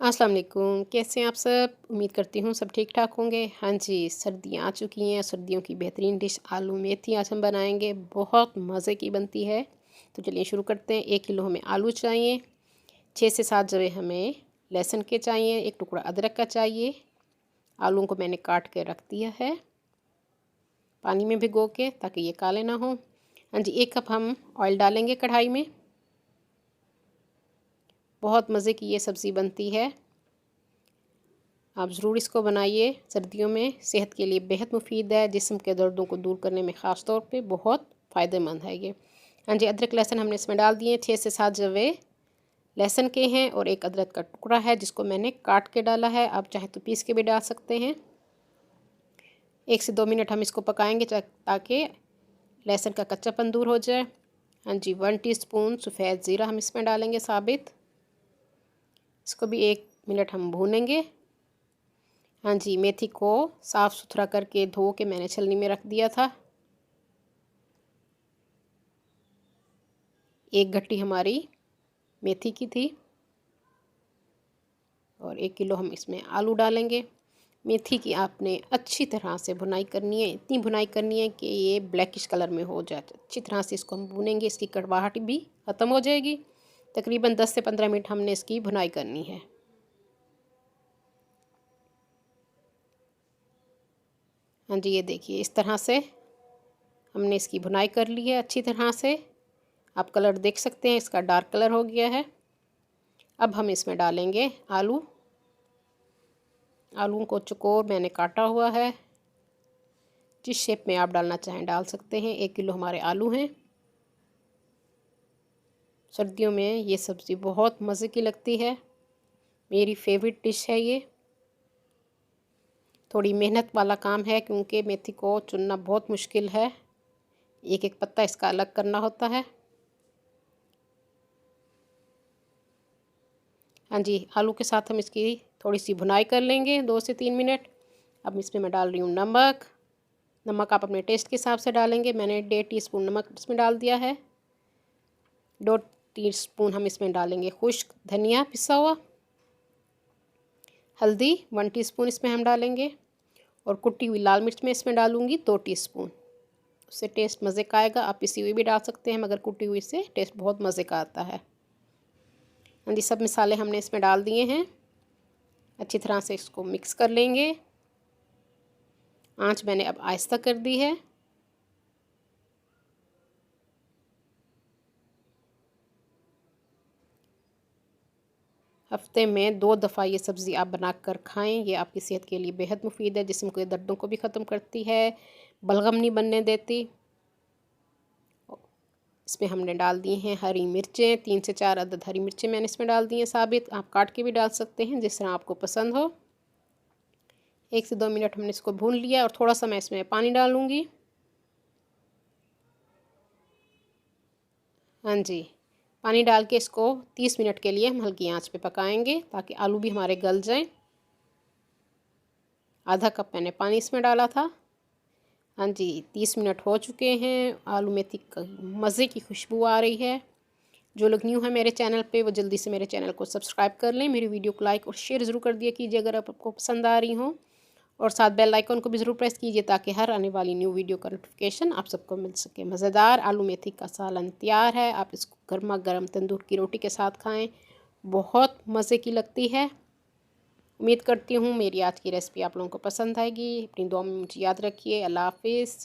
अस्सलाम वालेकुम, कैसे हैं आप सब? उम्मीद करती हूँ सब ठीक ठाक होंगे। हाँ जी, सर्दियाँ आ चुकी हैं, सर्दियों की बेहतरीन डिश आलू मेथी आज हम बनाएंगे। बहुत मज़े की बनती है। तो चलिए शुरू करते हैं। 1 किलो हमें आलू चाहिए, 6 से 7 जवे हमें लहसुन के चाहिए, 1 टुकड़ा अदरक का चाहिए। आलूओं को मैंने काट के रख दिया है पानी में भिगो के, ताकि ये काले ना हों। हाँ जी, 1 कप हम ऑयल डालेंगे कढ़ाई में। बहुत मज़े की ये सब्ज़ी बनती है, आप ज़रूर इसको बनाइए। सर्दियों में सेहत के लिए बेहद मुफीद है, जिस्म के दर्दों को दूर करने में ख़ास तौर पे बहुत फ़ायदेमंद है ये। हाँ जी, अदरक लहसुन हमने इसमें डाल दिए। 6 से 7 जवे लहसुन के हैं और 1 अदरक का टुकड़ा है जिसको मैंने काट के डाला है। आप चाहे तो पीस के भी डाल सकते हैं। 1 से 2 मिनट हम इसको पकाएंगे ताकि लहसुन का कच्चापन दूर हो जाए। हाँ जी, 1 टीस्पून सफ़ेद ज़ीरा हम इसमें डालेंगे साबित। इसको भी 1 मिनट हम भूनेंगे। हाँ जी, मेथी को साफ़ सुथरा करके धो के मैंने छलनी में रख दिया था। 1 गट्टी हमारी मेथी की थी और 1 किलो हम इसमें आलू डालेंगे। मेथी की आपने अच्छी तरह से भुनाई करनी है, इतनी भुनाई करनी है कि ये ब्लैकिश कलर में हो जाए। अच्छी तरह से इसको हम भूनेंगे, इसकी कड़वाहट भी ख़त्म हो जाएगी। तकरीबन 10 से 15 मिनट हमने इसकी भुनाई करनी है। हाँ जी, ये देखिए इस तरह से हमने इसकी भुनाई कर ली है अच्छी तरह से। आप कलर देख सकते हैं, इसका डार्क कलर हो गया है। अब हम इसमें डालेंगे आलू। आलू को चौकोर मैंने काटा हुआ है, जिस शेप में आप डालना चाहें डाल सकते हैं। 1 किलो हमारे आलू हैं। सर्दियों में ये सब्ज़ी बहुत मज़े की लगती है, मेरी फेवरेट डिश है ये। थोड़ी मेहनत वाला काम है क्योंकि मेथी को चुनना बहुत मुश्किल है, एक एक पत्ता इसका अलग करना होता है। हाँ जी, आलू के साथ हम इसकी थोड़ी सी भुनाई कर लेंगे 2 से 3 मिनट। अब इसमें मैं डाल रही हूँ नमक। नमक आप अपने टेस्ट के हिसाब से डालेंगे। मैंने 1.5 टीस्पून नमक इसमें डाल दिया है। 2 टीस्पून हम इसमें डालेंगे खुश्क धनिया पिसा हुआ। हल्दी 1 टीस्पून इसमें हम डालेंगे और कुटी हुई लाल मिर्च मैं इसमें डालूँगी 2 टीस्पून। उससे टेस्ट मज़े का आएगा। आप पिसी हुई भी डाल सकते हैं, मगर कुटी हुई से टेस्ट बहुत मज़े का आता है। हाँ जी, सब मसाले हमने इसमें डाल दिए हैं। अच्छी तरह से इसको मिक्स कर लेंगे। आंच मैंने अब आहिस्ता कर दी है। हफ्ते में 2 दफ़ा ये सब्ज़ी आप बनाकर खाएं, ये आपकी सेहत के लिए बेहद मुफीद है, जिस्म के दर्दों को भी ख़त्म करती है, बलगम नहीं बनने देती। इसमें हमने डाल दी हैं हरी मिर्चें, 3 से 4 अदद हरी मिर्चें मैंने इसमें डाल दी हैं साबित। आप काट के भी डाल सकते हैं, जिस तरह आपको पसंद हो। 1 से 2 मिनट हमने इसको भून लिया और थोड़ा सा मैं इसमें पानी डालूँगी। हाँ जी, पानी डाल के इसको 30 मिनट के लिए हम हल्की आंच पे पकाएंगे, ताकि आलू भी हमारे गल जाएं। आधा कप मैंने पानी इसमें डाला था। हाँ जी, 30 मिनट हो चुके हैं। आलू मेथी मज़े की खुशबू आ रही है। जो लोग न्यू हैं मेरे चैनल पे, वो जल्दी से मेरे चैनल को सब्सक्राइब कर लें। मेरी वीडियो को लाइक और शेयर ज़रूर कर दिया कीजिए अगर आपको पसंद आ रही हो, और साथ बेल आइकन को भी ज़रूर प्रेस कीजिए, ताकि हर आने वाली न्यू वीडियो का नोटिफिकेशन आप सबको मिल सके। मज़ेदार आलू मेथी का सालन तैयार है। आप इसको गर्मा गर्म तंदूर की रोटी के साथ खाएँ, बहुत मज़े की लगती है। उम्मीद करती हूँ मेरी आज की रेसिपी आप लोगों को पसंद आएगी। अपनी दुआ में मुझे याद रखिए। अल्लाह हाफिज़।